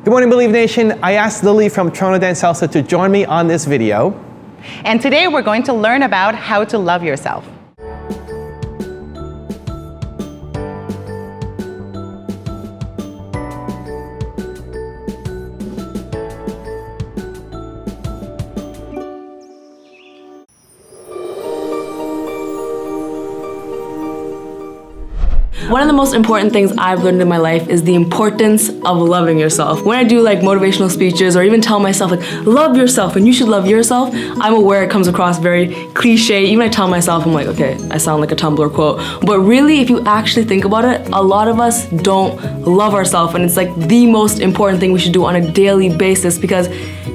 Good morning, Believe Nation. I asked Lilly from Toronto Dance Salsa to join me on this video. And today we're going to learn about how to love yourself. One of the most important things I've learned in my life is the importance of loving yourself. When I do like motivational speeches or even tell myself like, love yourself and you should love yourself, I'm aware it comes across very cliche. Even I tell myself, I'm like, okay, I sound like a Tumblr quote. But really, if you actually think about it, a lot of us don't love ourselves, and it's like the most important thing we should do on a daily basis, because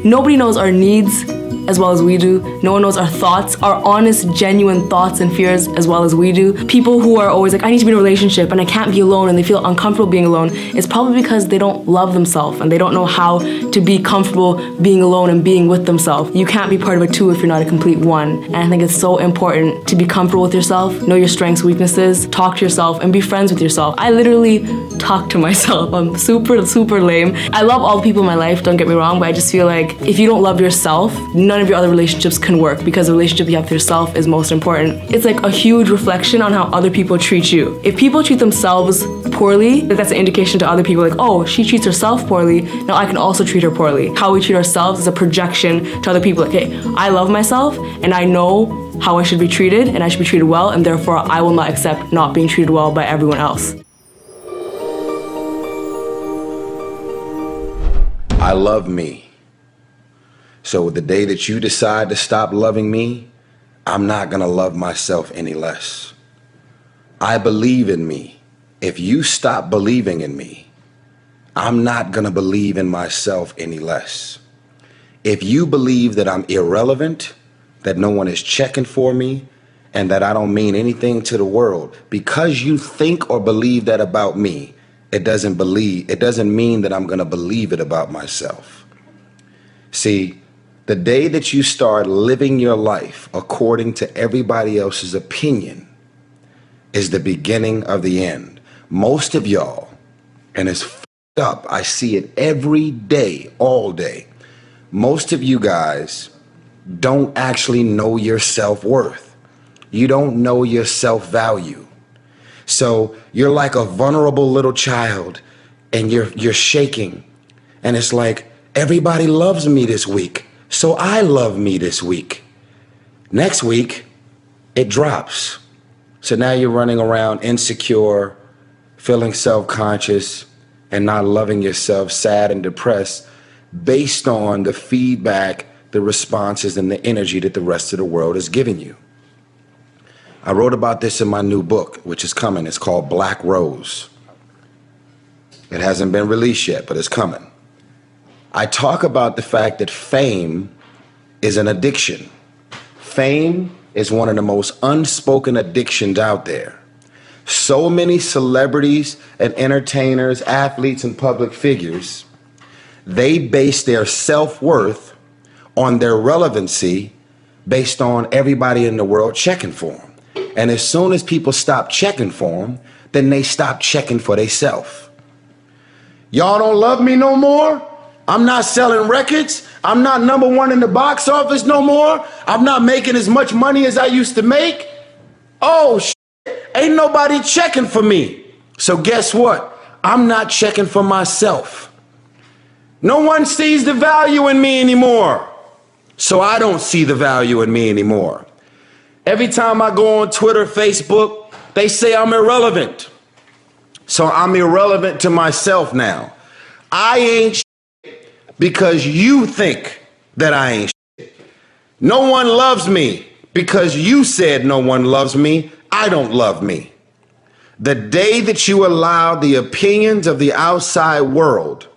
nobody knows our needs as well as we do. No one knows our thoughts, our honest, genuine thoughts and fears as well as we do. People who are always like, I need to be in a relationship and I can't be alone, and they feel uncomfortable being alone, it's probably because they don't love themselves and they don't know how to be comfortable being alone and being with themselves. You can't be part of a two if you're not a complete one. And I think it's so important to be comfortable with yourself, know your strengths, weaknesses, talk to yourself, and be friends with yourself. I literally talk to myself. I'm super lame. I love all the people in my life, don't get me wrong, but I just feel like if you don't love yourself, none of your other relationships can work, because the relationship you have with yourself is most important. It's like a huge reflection on how other people treat you. If people treat themselves poorly, that's an indication to other people like, oh, she treats herself poorly, now I can also treat her poorly. How we treat ourselves is a projection to other people. Like, hey, I love myself and I know how I should be treated, and I should be treated well, and therefore I will not accept not being treated well by everyone else. I love me. So the day that you decide to stop loving me, I'm not gonna love myself any less. I believe in me. If you stop believing in me, I'm not gonna believe in myself any less. If you believe that I'm irrelevant, that no one is checking for me, and that I don't mean anything to the world, because you think or believe that about me, it doesn't mean that I'm gonna believe it about myself. See, the day that you start living your life according to everybody else's opinion is the beginning of the end. Most of y'all, and it's f***ed up, I see it every day, all day. Most of you guys don't actually know your self-worth. You don't know your self-value. So you're like a vulnerable little child, and you're shaking, and it's like, everybody loves me this week, so I love me this week. Next week, it drops. So now you're running around insecure, feeling self-conscious, and not loving yourself, sad and depressed, based on the feedback, the responses, and the energy that the rest of the world is giving you. I wrote about this in my new book, which is coming. It's called Black Rose. It hasn't been released yet, but it's coming. I talk about the fact that fame is an addiction. Fame is one of the most unspoken addictions out there. So many celebrities and entertainers, athletes, and public figures, they base their self-worth on their relevancy based on everybody in the world checking for them. And as soon as people stop checking for them, then they stop checking for themselves. Y'all don't love me no more? I'm not selling records. I'm not #1 in the box office no more. I'm not making as much money as I used to make. Oh, shit. Ain't nobody checking for me. So guess what? I'm not checking for myself. No one sees the value in me anymore. So I don't see the value in me anymore. Every time I go on Twitter, Facebook, they say I'm irrelevant. So I'm irrelevant to myself now. I ain't shit because you think that I ain't shit. No one loves me because you said no one loves me. I don't love me. The day that you allow the opinions of the outside world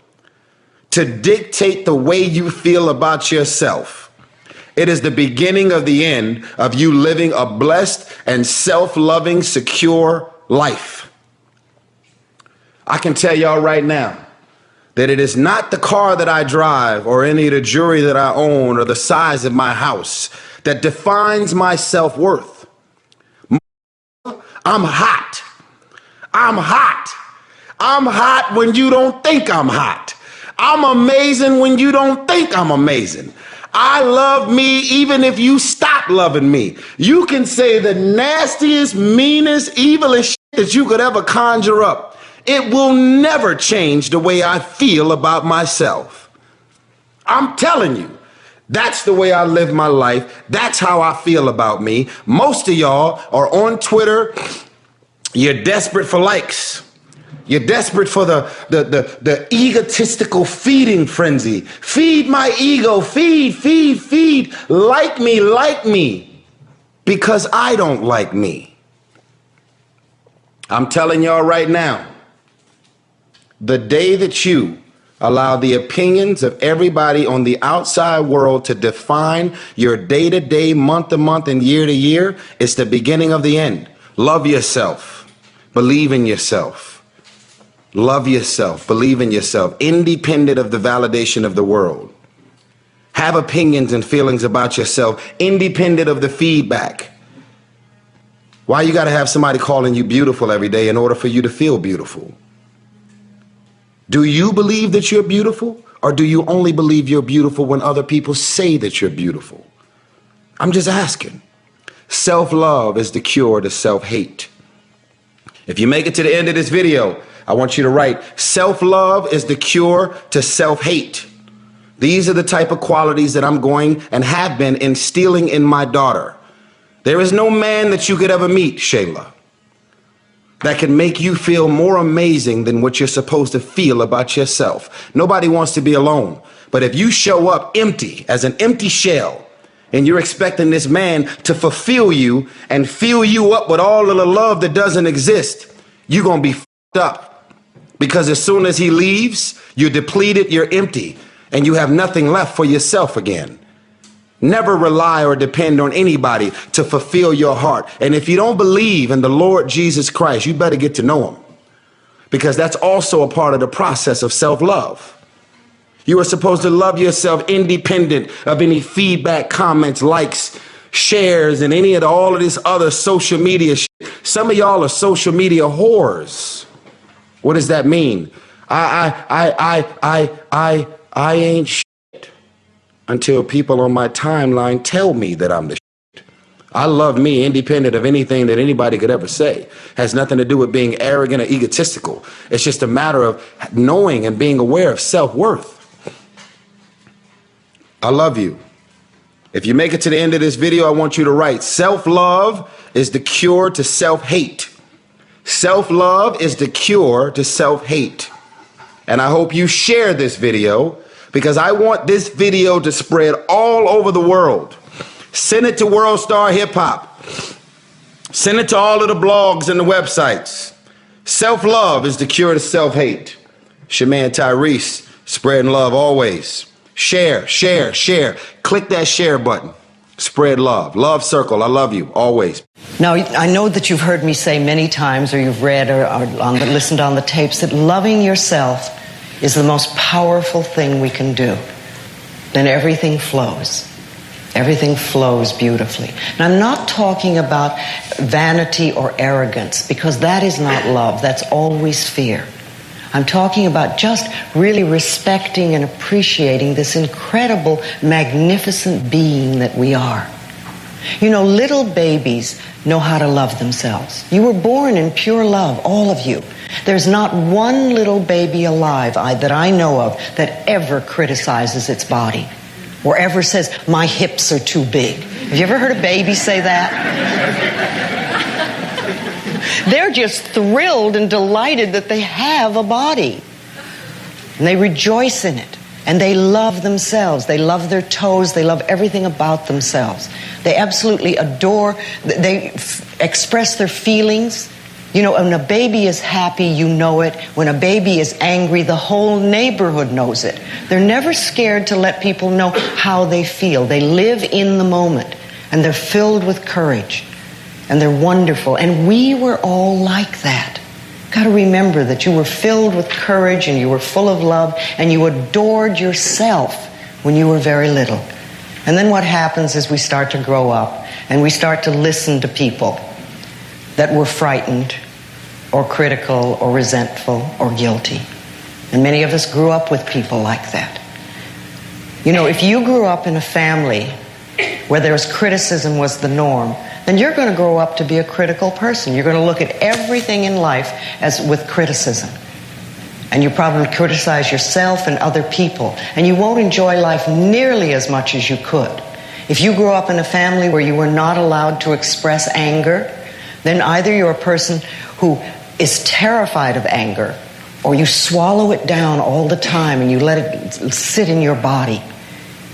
to dictate the way you feel about yourself, it is the beginning of the end of you living a blessed and self-loving, secure life. I can tell y'all right now that it is not the car that I drive or any of the jewelry that I own or the size of my house that defines my self-worth. I'm hot. I'm hot. I'm hot when you don't think I'm hot. I'm amazing when you don't think I'm amazing. I love me even if you stop loving me. You can say the nastiest, meanest, evilest shit that you could ever conjure up. It will never change the way I feel about myself. I'm telling you, that's the way I live my life. That's how I feel about me. Most of y'all are on Twitter. You're desperate for likes. You're desperate for the egotistical feeding frenzy. Feed my ego, feed. Like me, because I don't like me. I'm telling y'all right now, the day that you allow the opinions of everybody on the outside world to define your day-to-day, month-to-month, and year-to-year, it's the beginning of the end. Love yourself. Believe in yourself. Love yourself, believe in yourself, independent of the validation of the world. Have opinions and feelings about yourself, independent of the feedback. Why you gotta have somebody calling you beautiful every day in order for you to feel beautiful? Do you believe that you're beautiful, or do you only believe you're beautiful when other people say that you're beautiful? I'm just asking. Self-love is the cure to self-hate. If you make it to the end of this video, I want you to write, self-love is the cure to self-hate. These are the type of qualities that I'm going and have been instilling in my daughter. There is no man that you could ever meet, Shayla, that can make you feel more amazing than what you're supposed to feel about yourself. Nobody wants to be alone. But if you show up empty, as an empty shell, and you're expecting this man to fulfill you and fill you up with all of the love that doesn't exist, you're going to be f***ed up. Because as soon as he leaves, you're depleted, you're empty, and you have nothing left for yourself again. Never rely or depend on anybody to fulfill your heart. And if you don't believe in the Lord Jesus Christ, you better get to know him. Because that's also a part of the process of self-love. You are supposed to love yourself independent of any feedback, comments, likes, shares, and all of this other social media shit. Some of y'all are social media whores. What does that mean? I ain't shit until people on my timeline tell me that I'm the shit. I love me independent of anything that anybody could ever say. Has nothing to do with being arrogant or egotistical. It's just a matter of knowing and being aware of self-worth. I love you. If you make it to the end of this video, I want you to write, self-love is the cure to self-hate. Self-love is the cure to self-hate. And I hope you share this video because I want this video to spread all over the world. Send it to World Star Hip Hop. Send it to all of the blogs and the websites. Self-love is the cure to self-hate. It's your man Tyrese, spreading love always. Share. Click that share button. Spread love. Love circle. I love you always. Now, I know that you've heard me say many times, or you've read or listened on the tapes, that loving yourself is the most powerful thing we can do. Then everything flows. Everything flows beautifully. And I'm not talking about vanity or arrogance, because that is not love. That's always fear. I'm talking about just really respecting and appreciating this incredible, magnificent being that we are. You know, little babies know how to love themselves. You were born in pure love, all of you. There's not one little baby alive that I know of that ever criticizes its body or ever says, my hips are too big. Have you ever heard a baby say that? They're just thrilled and delighted that they have a body. And they rejoice in it. And they love themselves. They love their toes. They love everything about themselves. They absolutely adore. They express their feelings. You know, when a baby is happy, you know it. When a baby is angry, the whole neighborhood knows it. They're never scared to let people know how they feel. They live in the moment. And they're filled with courage. And they're wonderful. And we were all like that. Got to remember that you were filled with courage and you were full of love and you adored yourself when you were very little. And then what happens is we start to grow up and we start to listen to people that were frightened or critical or resentful or guilty. And many of us grew up with people like that. You know, if you grew up in a family where there was criticism was the norm, then you're going to grow up to be a critical person. You're going to look at everything in life as with criticism. And you probably criticize yourself and other people. And you won't enjoy life nearly as much as you could. If you grew up in a family where you were not allowed to express anger, then either you're a person who is terrified of anger, or you swallow it down all the time and you let it sit in your body.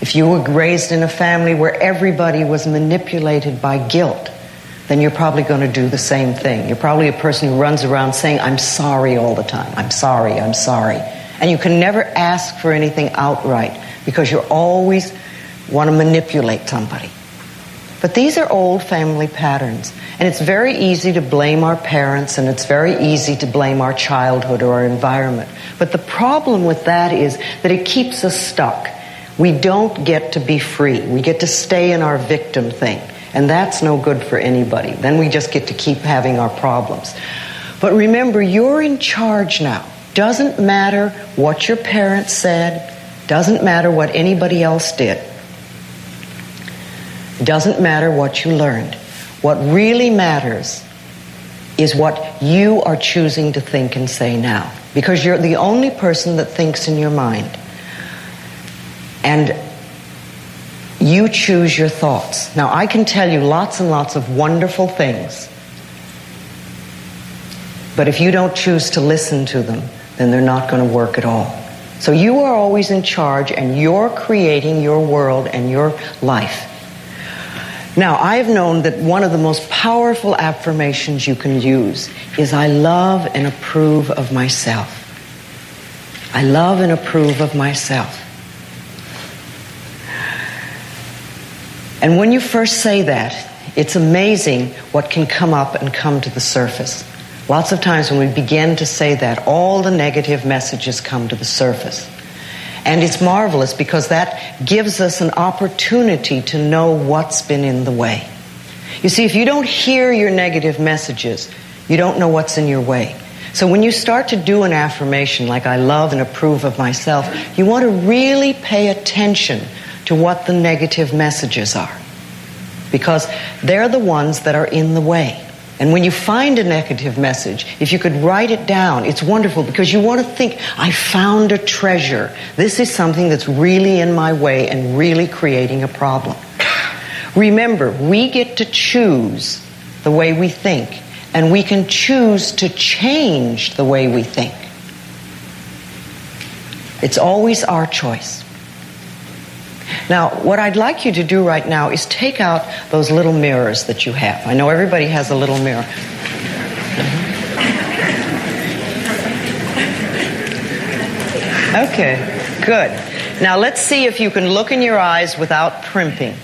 If you were raised in a family where everybody was manipulated by guilt, then you're probably going to do the same thing. You're probably a person who runs around saying, I'm sorry all the time. I'm sorry, I'm sorry. And you can never ask for anything outright because you always want to manipulate somebody. But these are old family patterns. And it's very easy to blame our parents, and it's very easy to blame our childhood or our environment. But the problem with that is that it keeps us stuck. We don't get to be free. We get to stay in our victim thing. And that's no good for anybody. Then we just get to keep having our problems. But remember, you're in charge now. Doesn't matter what your parents said. Doesn't matter what anybody else did. Doesn't matter what you learned. What really matters is what you are choosing to think and say now. Because you're the only person that thinks in your mind. And you choose your thoughts. Now, I can tell you lots and lots of wonderful things. But if you don't choose to listen to them, then they're not going to work at all. So you are always in charge, and you're creating your world and your life. Now, I've known that one of the most powerful affirmations you can use is, I love and approve of myself. I love and approve of myself. And when you first say that, it's amazing what can come up and come to the surface. Lots of times when we begin to say that, all the negative messages come to the surface. And it's marvelous because that gives us an opportunity to know what's been in the way. You see, if you don't hear your negative messages, you don't know what's in your way. So when you start to do an affirmation like, I love and approve of myself, you want to really pay attention to what the negative messages are, because they're the ones that are in the way. And when you find a negative message, if you could write it down, it's wonderful, because you want to think, I found a treasure. This is something that's really in my way and really creating a problem. Remember, we get to choose the way we think, and we can choose to change the way we think. It's always our choice. Now, what I'd like you to do right now is take out those little mirrors that you have. I know everybody has a little mirror. Okay, good. Now let's see if you can look in your eyes without primping.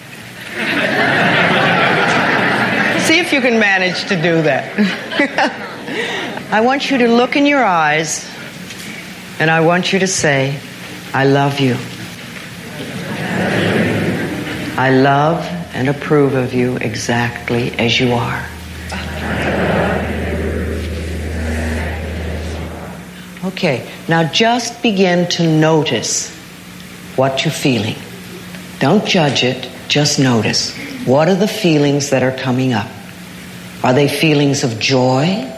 See if you can manage to do that. I want you to look in your eyes, and I want you to say, I love you. I love and approve of you exactly as you are. Okay, now just begin to notice what you're feeling. Don't judge it, just notice. What are the feelings that are coming up? Are they feelings of joy?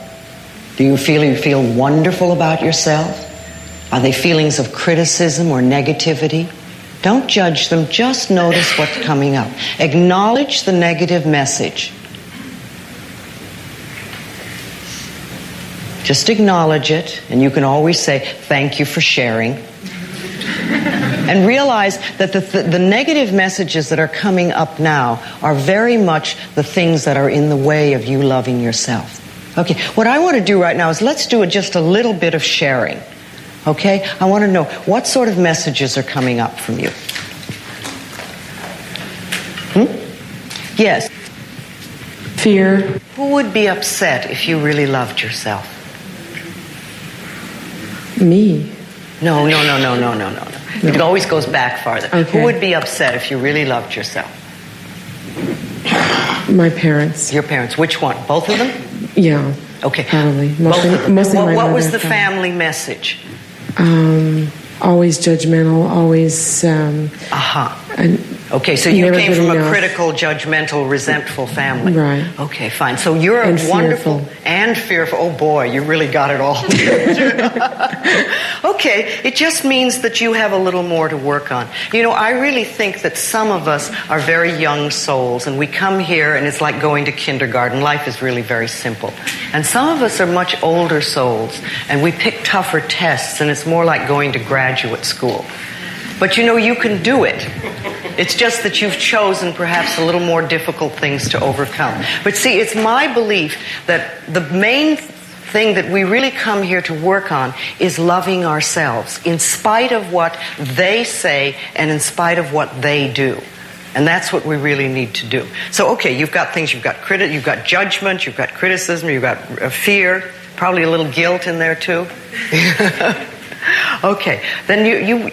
Do you feel wonderful about yourself? Are they feelings of criticism or negativity? Don't judge them, just notice what's coming up. Acknowledge the negative message. Just acknowledge it, and you can always say, thank you for sharing. And realize that the negative messages that are coming up now are very much the things that are in the way of you loving yourself. Okay, what I want to do right now is let's do just a little bit of sharing. Okay? I want to know what sort of messages are coming up from you. Yes. Fear. Who would be upset if you really loved yourself? Me. No. It always goes back farther. Okay. Who would be upset if you really loved yourself? My parents. Your parents. Which one? Both of them? Yeah. Okay. Probably. Both of them. Mostly my What was mother. the family message? Always judgmental, always... Okay, so you never came good from a enough. critical, judgmental, resentful family. Right. Okay, fine. So you're And a wonderful fearful. and fearful. Oh boy, you really got it all. Okay, it just means that you have a little more to work on. You know, I really think that some of us are very young souls, and we come here and it's like going to kindergarten. Life is really very simple. And some of us are much older souls, and we pick tougher tests, and it's more like going to graduate school. But you know, you can do it. It's just that you've chosen perhaps a little more difficult things to overcome. But see, it's my belief that the main thing that we really come here to work on is loving ourselves, in spite of what they say and in spite of what they do. And that's what we really need to do. So, okay, you've got things, you've got judgment, you've got criticism, you've got fear, probably a little guilt in there too. Okay, then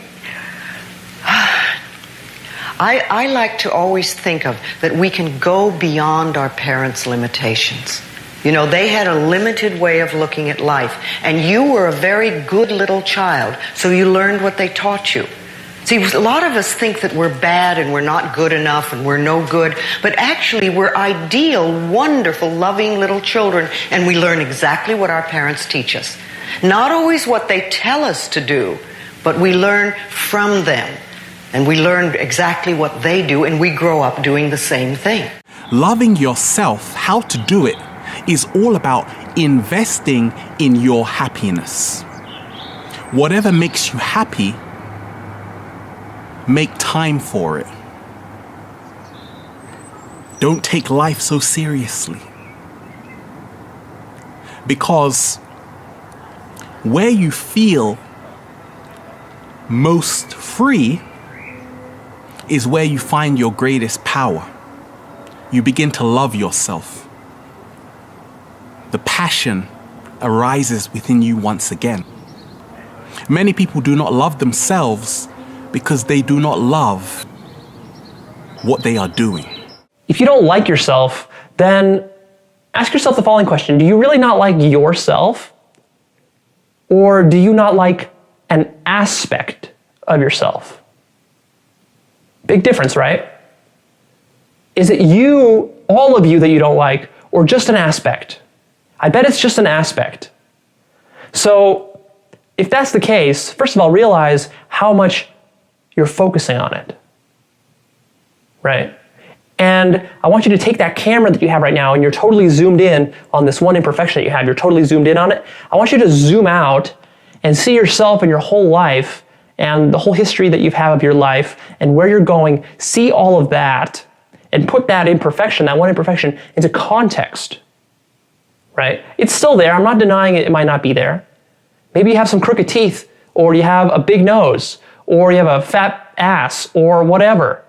I like to always think of that we can go beyond our parents' limitations. You know, they had a limited way of looking at life, and you were a very good little child, so you learned what they taught you. See, a lot of us think that we're bad and we're not good enough and we're no good, but actually we're ideal, wonderful, loving little children, and we learn exactly what our parents teach us. Not always what they tell us to do, but we learn from them. And we learn exactly what they do, and we grow up doing the same thing. Loving yourself, how to do it, is all about investing in your happiness. Whatever makes you happy, make time for it. Don't take life so seriously. Because where you feel most free is where you find your greatest power. You begin to love yourself. The passion arises within you once again. Many people do not love themselves because they do not love what they are doing. If you don't like yourself, then ask yourself the following question. Do you really not like yourself? Or do you not like an aspect of yourself? Big difference, right? Is it you, all of you, that you don't like, or just an aspect? I bet it's just an aspect. So if that's the case, first of all, realize how much you're focusing on it, right? And I want you to take that camera that you have right now and you're totally zoomed in on this one imperfection that you have. You're totally zoomed in on it. I want you to zoom out and see yourself and your whole life and the whole history that you've had of your life and where you're going. See all of that and put that imperfection, that one imperfection, into context, right? It's still there. I'm not denying it. It might not be there. Maybe you have some crooked teeth, or you have a big nose, or you have a fat ass, or whatever.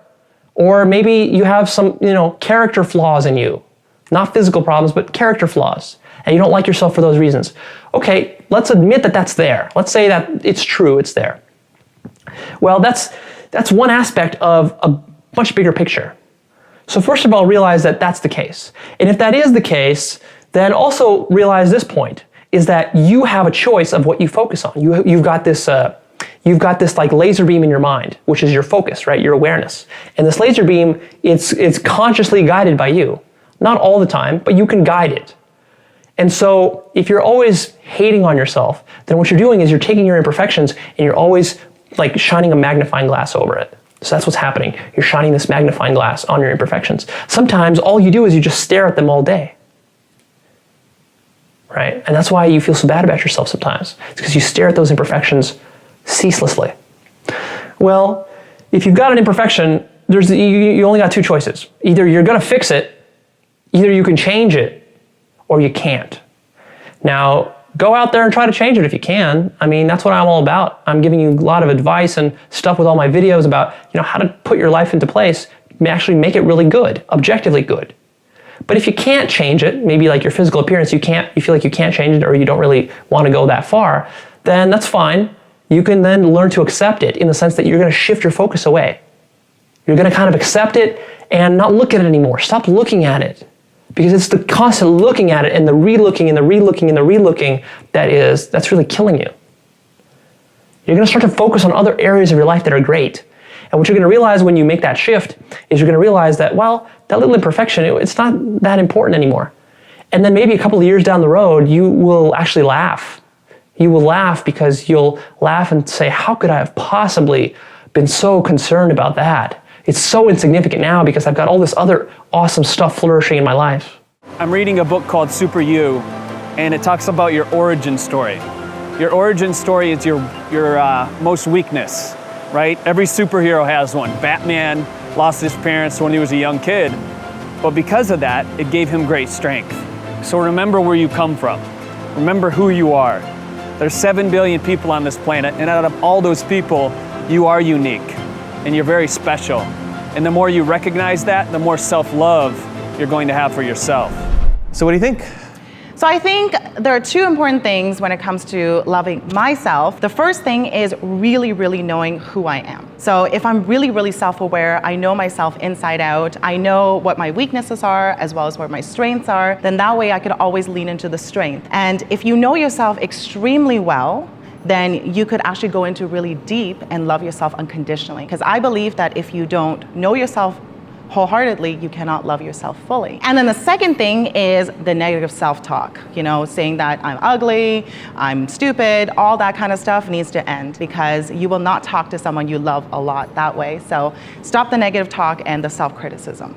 Or maybe you have some, character flaws in you. Not physical problems, but character flaws. And you don't like yourself for those reasons. Okay, let's admit that that's there. Let's say that it's true, it's there. Well, that's one aspect of a much bigger picture. So first of all, realize that that's the case. And if that is the case, then also realize this point, is that you have a choice of what you focus on. You've got this like laser beam in your mind, which is your focus, right? Your awareness. And this laser beam, it's consciously guided by you. Not all the time, but you can guide it. And so if you're always hating on yourself, then what you're doing is you're taking your imperfections and you're always like shining a magnifying glass over it. So that's what's happening. You're shining this magnifying glass on your imperfections. Sometimes all you do is you just stare at them all day. Right? And that's why you feel so bad about yourself sometimes. It's because you stare at those imperfections ceaselessly. Well, if you've got an imperfection, you only got two choices. Either you're going to fix it, either you can change it, or you can't. Now, go out there and try to change it if you can. I mean, that's what I'm all about. I'm giving you a lot of advice and stuff with all my videos about, how to put your life into place, actually make it really good, objectively good. But if you can't change it, maybe like your physical appearance, you feel like you can't change it or you don't really want to go that far, then that's fine. You can then learn to accept it in the sense that you're going to shift your focus away. You're going to kind of accept it and not look at it anymore. Stop looking at it. Because it's the constant looking at it and the re-looking and the re-looking and the re-looking that's really killing you. You're going to start to focus on other areas of your life that are great. And what you're going to realize when you make that shift is you're going to realize that, well, that little imperfection, it's not that important anymore. And then maybe a couple of years down the road, you will actually laugh. You will laugh because you'll laugh and say, how could I have possibly been so concerned about that? It's so insignificant now because I've got all this other awesome stuff flourishing in my life. I'm reading a book called Super You, and it talks about your origin story. Your origin story is your most weakness, right? Every superhero has one. Batman lost his parents when he was a young kid, but because of that, it gave him great strength. So remember where you come from. Remember who you are. There's 7 billion people on this planet, and out of all those people, you are unique, and you're very special. And the more you recognize that, the more self-love you're going to have for yourself. So what do you think? So I think there are two important things when it comes to loving myself. The first thing is really, really knowing who I am. So if I'm really, really self-aware, I know myself inside out, I know what my weaknesses are as well as what my strengths are, then that way I could always lean into the strength. And if you know yourself extremely well, then you could actually go into really deep and love yourself unconditionally. Because I believe that if you don't know yourself wholeheartedly, you cannot love yourself fully. And then the second thing is the negative self-talk, saying that I'm ugly, I'm stupid, all that kind of stuff needs to end because you will not talk to someone you love a lot that way. So stop the negative talk and the self-criticism.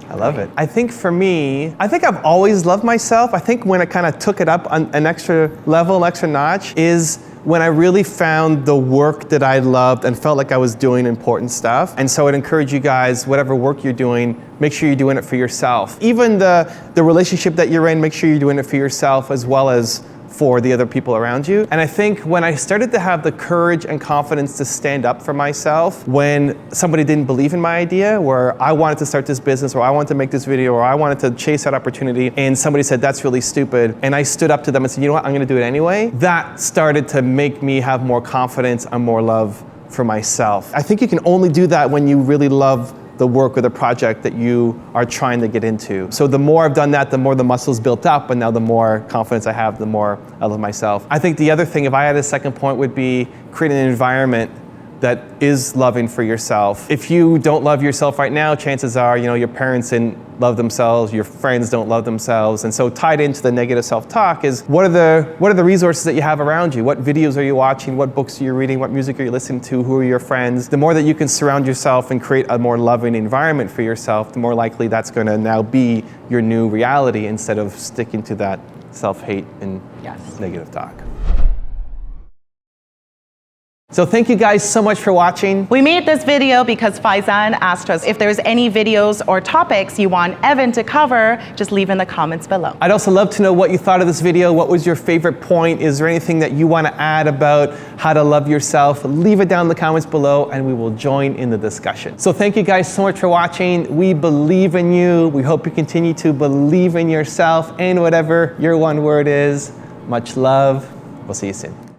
I love it. I think for me, I've always loved myself. I think when I kind of took it up an extra level, an extra notch, is when I really found the work that I loved and felt like I was doing important stuff. And so I'd encourage you guys, whatever work you're doing, make sure you're doing it for yourself. Even the relationship that you're in, make sure you're doing it for yourself as well as for the other people around you. And I think when I started to have the courage and confidence to stand up for myself when somebody didn't believe in my idea, where I wanted to start this business or I wanted to make this video or I wanted to chase that opportunity and somebody said, that's really stupid. And I stood up to them and said, you know what, I'm gonna do it anyway. That started to make me have more confidence and more love for myself. I think you can only do that when you really love the work or the project that you are trying to get into. So the more I've done that, the more the muscles built up, and now the more confidence I have, the more I love myself. I think the other thing, if I had a second point, would be creating an environment that is loving for yourself. If you don't love yourself right now, chances are, your parents didn't love themselves, your friends don't love themselves. And so tied into the negative self-talk is what are the resources that you have around you? What videos are you watching? What books are you reading? What music are you listening to? Who are your friends? The more that you can surround yourself and create a more loving environment for yourself, the more likely that's gonna now be your new reality instead of sticking to that self-hate and negative talk. So thank you guys so much for watching. We made this video because Faizan asked us if there's any videos or topics you want Evan to cover, just leave in the comments below. I'd also love to know what you thought of this video. What was your favorite point? Is there anything that you want to add about how to love yourself? Leave it down in the comments below and we will join in the discussion. So thank you guys so much for watching. We believe in you. We hope you continue to believe in yourself and whatever your one word is. Much love. We'll see you soon.